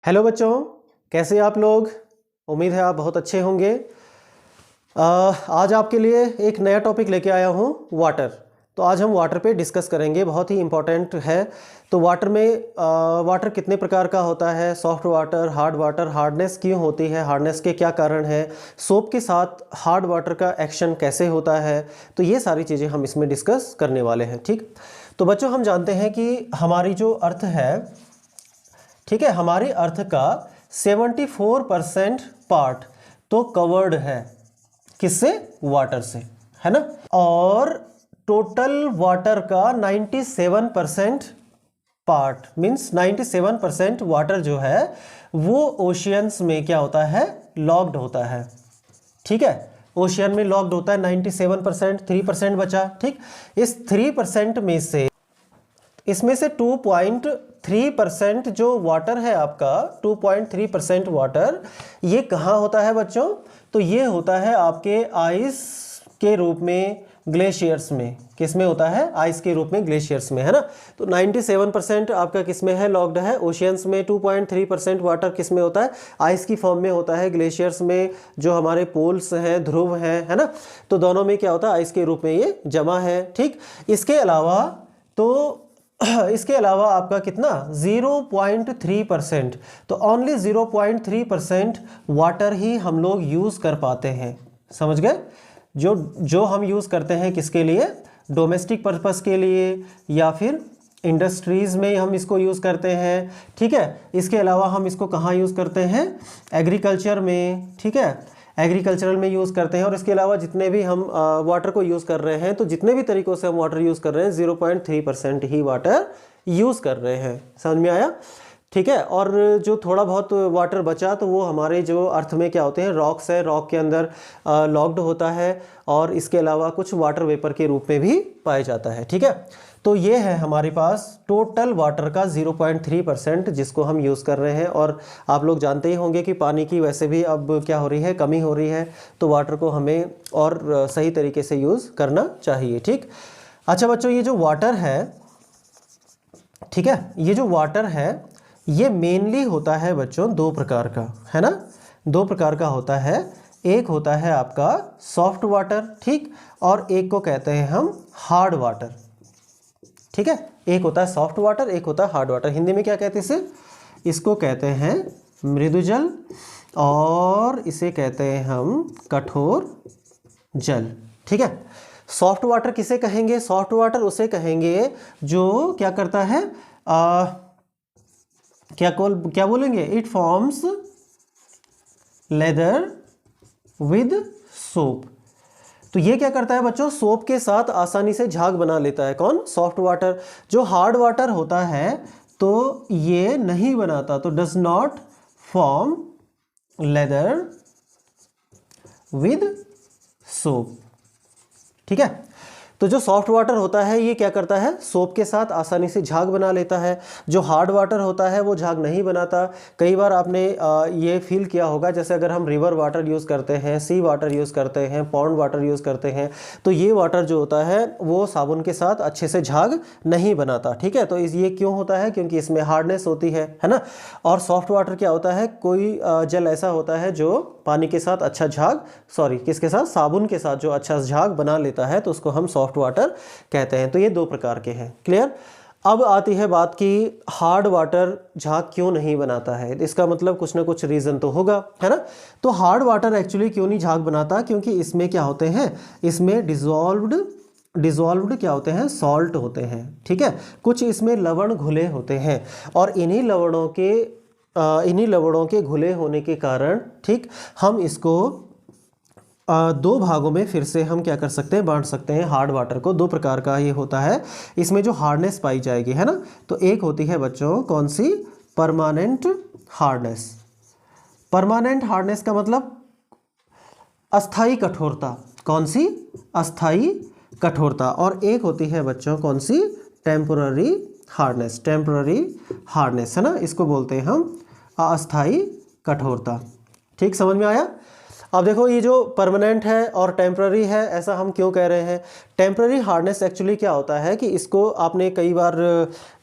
Hello बच्चों, कैसे आप लोग। उम्मीद है आप बहुत अच्छे होंगे। आज आपके लिए एक नया टॉपिक लेके आया हूँ, वाटर। तो आज हम वाटर पे डिस्कस करेंगे, बहुत ही इम्पोर्टेंट है। तो वाटर में वाटर कितने प्रकार का होता है, soft water, hard water, hardness क्यों होती है, हार्डनेस के क्या कारण है, सोप के साथ हार्ड वाटर का एक्शन कैसे होता है, तो ये सारी चीज़ें हम इसमें डिस्कस करने वाले हैं। ठीक, तो बच्चों हम जानते हैं कि हमारी जो अर्थ है, ठीक है, हमारी अर्थ का 74% पार्ट तो कवर्ड है, किससे, वाटर से, है ना। और टोटल वाटर का 97% पार्ट मीन्स 97% वाटर जो है वो ओशियंस में क्या होता है, लॉक्ड होता है। ठीक है, ओशियन में लॉक्ड होता है 97%, 3% बचा। ठीक, इस 3% में से इसमें से 2.3% जो वाटर है आपका, 2.3% वाटर ये कहाँ होता है बच्चों, तो ये होता है आपके आइस के रूप में, ग्लेशियर्स में। किस में होता है, आइस के रूप में, ग्लेशियर्स में, है ना। तो 97% आपका किस में है, लॉक्ड है, ओशियंस में। 2.3% वाटर किस में होता है, आइस की फॉर्म में होता है, ग्लेशियर्स में, जो हमारे पोल्स हैं, ध्रुव हैं, है ना। तो दोनों में क्या होता है, आइस के रूप में ये जमा है। ठीक, इसके अलावा तो इसके अलावा आपका कितना, 0.3%, तो ओनली 0.3% वाटर ही हम लोग यूज़ कर पाते हैं। समझ गए, जो हम यूज़ करते हैं किसके लिए, डोमेस्टिक पर्पस के लिए, या फिर इंडस्ट्रीज़ में हम इसको यूज़ करते हैं। ठीक है, इसके अलावा हम इसको कहाँ यूज़ करते हैं, एग्रीकल्चर में। ठीक है, एग्रीकल्चरल में यूज़ करते हैं। और इसके अलावा जितने भी हम वाटर को यूज़ कर रहे हैं, तो जितने भी तरीक़ों से हम वाटर यूज़ कर रहे हैं, 0.3% ही वाटर यूज़ कर रहे हैं। समझ में आया। ठीक है, और जो थोड़ा बहुत वाटर बचा तो वो हमारे जो अर्थ में क्या होते हैं, रॉक्स है, रॉक के अंदर लॉक्ड होता है, और इसके अलावा कुछ वाटर वेपर के रूप में भी पाया जाता है। ठीक है, तो ये है हमारे पास टोटल वाटर का 0.3% जिसको हम यूज़ कर रहे हैं। और आप लोग जानते ही होंगे कि पानी की वैसे भी अब क्या हो रही है, कमी हो रही है, तो वाटर को हमें और सही तरीके से यूज़ करना चाहिए। ठीक, अच्छा बच्चों, ये जो वाटर है, ठीक है, ये जो वाटर है ये मेनली होता है बच्चों दो प्रकार का, है ना। दो प्रकार का होता है, एक होता है आपका सॉफ्ट वाटर, ठीक, और एक को कहते हैं हम हार्ड वाटर। ठीक है, एक होता है सॉफ्ट वाटर, एक होता है हार्ड वाटर। हिंदी में क्या कहते हैं इसे, इसको कहते हैं मृदुजल, और इसे कहते हैं हम कठोर जल। ठीक है, सॉफ्ट वाटर किसे कहेंगे, सॉफ्ट वाटर उसे कहेंगे जो क्या करता है, क्या बोलेंगे, it forms lather with soap. तो ये क्या करता है बच्चों, सोप के साथ आसानी से झाग बना लेता है। कौन, सॉफ्ट वाटर। जो हार्ड वाटर होता है तो ये नहीं बनाता, तो does not form lather with soap. ठीक है, तो जो सॉफ्ट वाटर होता है ये क्या करता है, सोप के साथ आसानी से झाग बना लेता है। जो हार्ड वाटर होता है वो झाग नहीं बनाता। कई बार आपने ये फील किया होगा, जैसे अगर हम रिवर वाटर यूज़ करते हैं, सी वाटर यूज़ करते हैं, पॉन्ड वाटर यूज़ करते हैं, तो ये वाटर जो होता है वो साबुन के साथ अच्छे से झाग नहीं बनाता। ठीक है, तो ये क्यों होता है, क्योंकि इसमें हार्डनेस होती है ना। और सॉफ्ट वाटर क्या होता है, कोई जल ऐसा होता है जो पानी के साथ अच्छा झाग, किसके साथ, साबुन के साथ जो अच्छा झाग बना लेता है, तो उसको हम सॉफ्ट वाटर कहते हैं। तो ये दो प्रकार के हैं। क्लियर। अब आती है बात कि हार्ड वाटर झाग क्यों नहीं बनाता है। इसका मतलब कुछ ना कुछ रीज़न तो होगा, है ना। तो हार्ड वाटर एक्चुअली क्यों नहीं झाग बनाता, क्योंकि इसमें क्या होते हैं, इसमें डिज़ोल्व्ड क्या होते हैं, सॉल्ट होते हैं। ठीक है, कुछ इसमें लवण घुले होते हैं, और इन्हीं लवणों के घुले होने के कारण, ठीक, हम इसको दो भागों में फिर से हम क्या कर सकते हैं, बांट सकते हैं। हार्ड वाटर को दो प्रकार का ये होता है, इसमें जो हार्डनेस पाई जाएगी, है ना। तो एक होती है बच्चों कौन सी, परमानेंट हार्डनेस। परमानेंट हार्डनेस का मतलब अस्थाई कठोरता। कौन सी, अस्थाई कठोरता। और एक होती है बच्चों कौन सी, टेम्पोररी हार्डनेस। टेम्पोररी हार्डनेस, है ना, इसको बोलते हैं हम अस्थाई कठोरता। ठीक, समझ में आया। अब देखो ये जो परमानेंट है और टेम्प्ररी है, ऐसा हम क्यों कह रहे हैं? टेम्प्ररी हार्डनेस एक्चुअली क्या होता है कि इसको आपने कई बार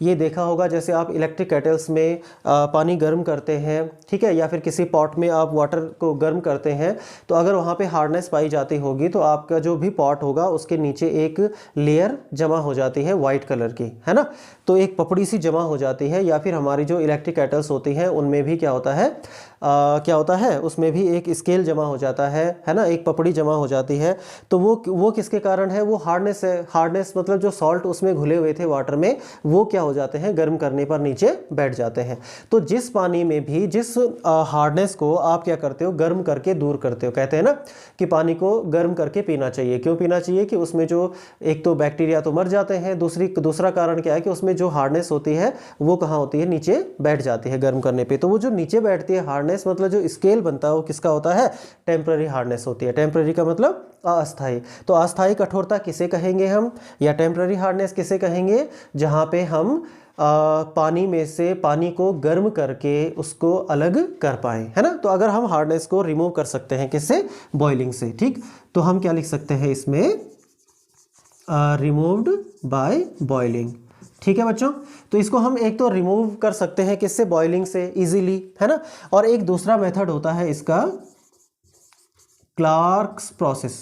ये देखा होगा, जैसे आप इलेक्ट्रिक केटल्स में पानी गर्म करते हैं, ठीक है, या फिर किसी पॉट में आप वाटर को गर्म करते हैं, तो अगर वहाँ पे हार्डनेस पाई जाती होगी तो आपका जो भी पॉट होगा उसके नीचे एक लेयर जमा हो जाती है वाइट कलर की, है ना, तो एक पपड़ी सी जमा हो जाती है। या फिर हमारी जो इलेक्ट्रिक केटल्स होती हैं उनमें भी क्या होता है, क्या होता है, उसमें भी एक स्केल जमा हो जाता है ना, एक पपड़ी जमा हो जाती है। तो वो किसके कारण है? वो हार्डनेस है। हार्डनेस मतलब जो सॉल्ट उसमें घुले हुए थे वाटर में, वो क्या हो जाते हैं, गर्म करने पर नीचे बैठ जाते हैं। तो जिस पानी में भी जिस हार्डनेस को आप क्या करते हो, गर्म करके दूर करते हो, कहते हैं ना कि पानी को गर्म करके पीना चाहिए। क्यों पीना चाहिए? कि उसमें जो एक तो बैक्टीरिया तो मर जाते हैं, दूसरा कारण क्या है कि उसमें जो हार्डनेस होती है वो कहाँ होती है, नीचे बैठ जाती है गर्म करने पे। तो वो जो नीचे बैठती है हार्डनेस, मतलब जो स्केल बनता है वो किसका होता है? टेम्पररी हार्डनेस होती है। टेम्पररी का मतलब अस्थाई। तो अस्थाई कठोरता किसे कहेंगे हम, या टेम्पररी हार्डनेस किसे कहेंगे? जहाँ पे हम पानी में से पानी को गर्म करके उसको अलग कर पाए, है ना। तो अगर हम हार्डनेस को रिमूव कर सकते हैं किससे? बॉइलिंग से, ठीक। तो हम क्या लिख सकते हैं इसमें? रिमूव्ड बाय बॉइलिंग, ठीक है बच्चों। तो इसको हम एक तो रिमूव कर सकते हैं किससे? बॉइलिंग से इजीली, है ना। और एक दूसरा मेथड होता है इसका क्लार्क्स प्रोसेस,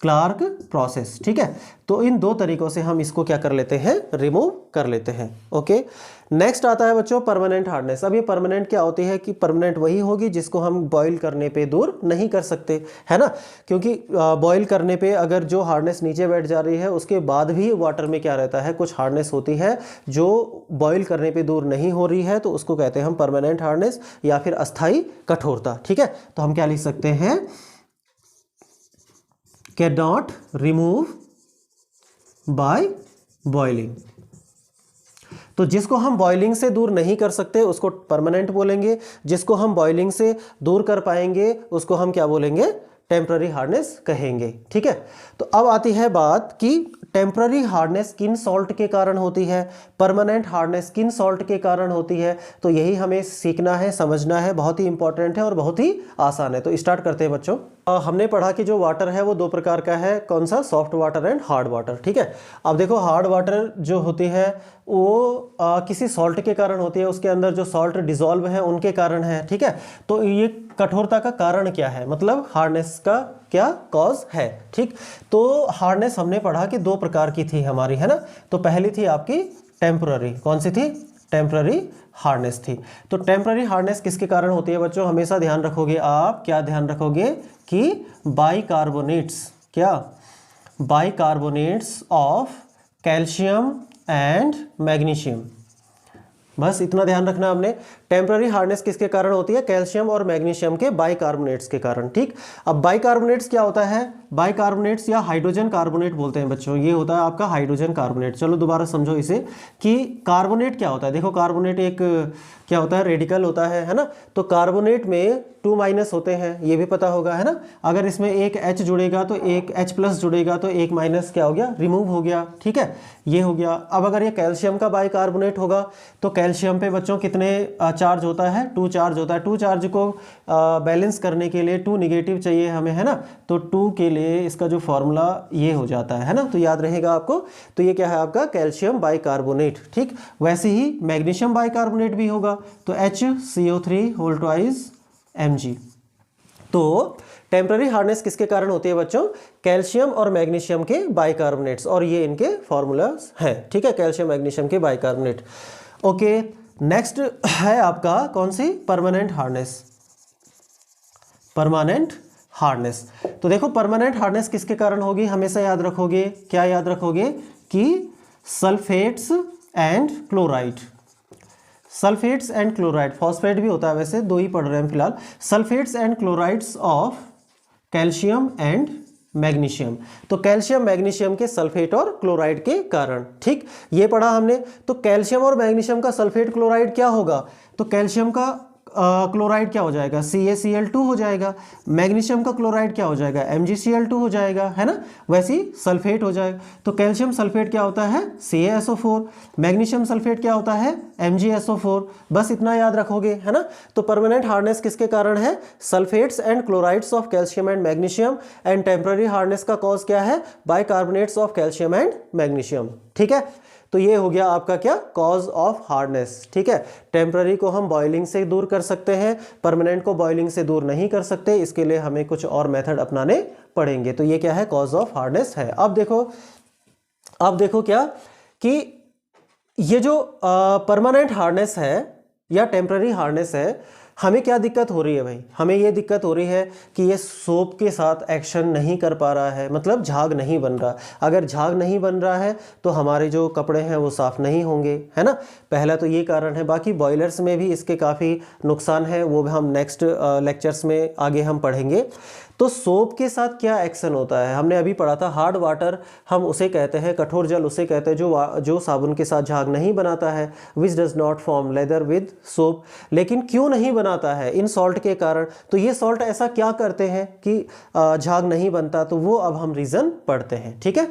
क्लार्क प्रोसेस, ठीक है। तो इन दो तरीकों से हम इसको क्या कर लेते हैं? रिमूव कर लेते हैं। ओके, नेक्स्ट आता है बच्चों परमानेंट हार्डनेस। अब ये परमानेंट क्या होती है कि परमानेंट वही होगी जिसको हम बॉईल करने पे दूर नहीं कर सकते, है ना। क्योंकि बॉईल करने पे अगर जो हार्डनेस नीचे बैठ जा रही है उसके बाद भी वाटर में क्या रहता है, कुछ हार्डनेस होती है जो बॉईल करने पे दूर नहीं हो रही है, तो उसको कहते हैं हम परमानेंट हार्डनेस या फिर अस्थाई कठोरता, ठीक है। तो हम क्या लिख सकते हैं? cannot remove by boiling। तो जिसको हम बॉइलिंग से दूर नहीं कर सकते उसको परमानेंट बोलेंगे, जिसको हम बॉइलिंग से दूर कर पाएंगे उसको हम क्या बोलेंगे? टेम्पररी हार्डनेस कहेंगे, ठीक है। तो अब आती है बात कि टेम्पररी हार्डनेस किन सॉल्ट के कारण होती है, परमानेंट हार्डनेस किन सॉल्ट के कारण होती है। तो यही हमें सीखना है, समझना है, बहुत ही इंपॉर्टेंट है और बहुत ही आसान है। तो स्टार्ट करते हैं बच्चों। हमने पढ़ा कि जो वाटर है वो दो प्रकार का है, कौन सा? Soft water and hard water, ठीक है। अब देखो हार्ड वाटर जो होती है वो किसी सॉल्ट के कारण होती है, उसके अंदर जो सॉल्ट डिसॉल्व है उनके कारण है, ठीक है। तो ये कठोरता का कारण क्या है, मतलब हार्डनेस का क्या कॉज है, ठीक। तो हार्डनेस हमने पढ़ा कि दो प्रकार की थी हमारी, है ना। तो पहली थी आपकी टेम्पररी, कौन सी थी? टेम्पररी हार्डनेस थी। तो टेम्पररी हार्डनेस किसके कारण होती है बच्चों? हमेशा ध्यान रखोगे आप, क्या ध्यान रखोगे कि बाइकार्बोनेट्स, क्या? Bicarbonates of calcium and magnesium, बस इतना ध्यान रखना हमने। टेम्पररी हार्डनेस किसके कारण होती है? कैल्शियम और मैग्नीशियम के बाइकार्बोनेट्स के कारण, ठीक। अब बाइकार्बोनेट्स क्या होता है? बाइकार्बोनेट्स या हाइड्रोजन कार्बोनेट बोलते हैं बच्चों, ये होता है आपका हाइड्रोजन कार्बोनेट। चलो दोबारा समझो इसे कि कार्बोनेट क्या होता है। देखो कार्बोनेट एक क्या होता है? रेडिकल होता है ना। तो कार्बोनेट में 2 माइनस होते हैं, ये भी पता होगा, है ना। अगर इसमें एक H जुड़ेगा तो एक H प्लस जुड़ेगा तो एक माइनस क्या हो गया? रिमूव हो गया, ठीक है, ये हो गया। अब अगर ये कैल्शियम का बाइकार्बोनेट होगा तो कैल्शियम पे बच्चों कितने चार्ज होता है? 2 चार्ज होता है। 2 चार्ज को बैलेंस करने के लिए 2 निगेटिव चाहिए हमें, है ना। तो 2 के लिए इसका जो फॉर्मूला ये हो जाता है ना, तो याद रहेगा आपको। तो ये क्या है आपका? कैल्शियम बाइकार्बोनेट, ठीक। वैसे ही मैग्नीशियम बाइकार्बोनेट भी होगा, तो HCO3 होल ट्वाइस Mg। तो टेम्पररी हार्डनेस किसके कारण होती है बच्चों? कैल्शियम और मैग्नीशियम के बाइकार्बोनेट्स, और ये इनके फॉर्मूलाज हैं, ठीक है, कैल्शियम मैग्नीशियम के बाइकार्बोनेट। ओके, नेक्स्ट है आपका कौन सी? Permanent hardness. परमानेंट हार्डनेस, तो देखो परमानेंट हार्डनेस किसके कारण होगी? हमेशा याद रखोगे, क्या याद रखोगे? कि sulphates and chloride. Sulphates and chloride, phosphate भी होता है वैसे, दो ही पढ़ रहे हैं फिलहाल। Sulphates and chlorides of calcium and magnesium. तो कैल्शियम मैग्नीशियम के सल्फेट और क्लोराइड के कारण, ठीक, ये पढ़ा हमने। तो कैल्शियम और मैग्नीशियम का सल्फेट क्लोराइड क्या होगा? तो कैल्शियम का क्लोराइड क्या हो जाएगा, CaCl2 हो जाएगा। मैग्नीशियम का क्लोराइड क्या हो जाएगा, MgCl2 हो जाएगा, है ना। वैसे ही सल्फेट हो जाएगा। तो कैल्शियम सल्फेट क्या होता है, CaSO4। मैग्नीशियम सल्फेट क्या होता है, MgSO4। बस इतना याद रखोगे, है ना। तो परमानेंट हार्डनेस किसके कारण है, sulphates and chlorides of calcium and magnesium. And temporary hardness का कॉज क्या है, bicarbonates of calcium and magnesium. ठीक है, तो ये हो गया आपका क्या, कॉज ऑफ हार्डनेस। ठीक है, टेम्पररी को हम बॉइलिंग से दूर कर सकते हैं, परमानेंट को बॉइलिंग से दूर नहीं कर सकते, इसके लिए हमें कुछ और मेथड अपनाने पड़ेंगे। तो ये क्या है, कॉज ऑफ हार्डनेस है। अब देखो क्या कि ये जो परमानेंट हार्डनेस है या टेम्पररी हार्डनेस है, हमें क्या दिक्कत हो रही है भाई, हमें ये दिक्कत हो रही है कि ये सोप के साथ एक्शन नहीं कर पा रहा है, मतलब झाग नहीं बन रहा। अगर झाग नहीं बन रहा है तो हमारे जो कपड़े हैं वो साफ़ नहीं होंगे, है ना। पहला तो ये कारण है। बाकी बॉयलर्स में भी इसके काफ़ी नुकसान है, वो हम नेक्स्ट लेक्चर्स में आगे हम पढ़ेंगे। तो सोप के साथ क्या एक्शन होता है, हमने अभी पढ़ा था, हार्ड वाटर हम उसे कहते हैं, कठोर जल उसे कहते हैं जो साबुन के साथ झाग नहीं बनाता है, which does not form lather with soap. लेकिन क्यों नहीं बनाता है, इन सॉल्ट के कारण। तो ये सॉल्ट ऐसा क्या करते हैं कि झाग नहीं बनता, तो वो अब हम रीज़न पढ़ते हैं। ठीक है।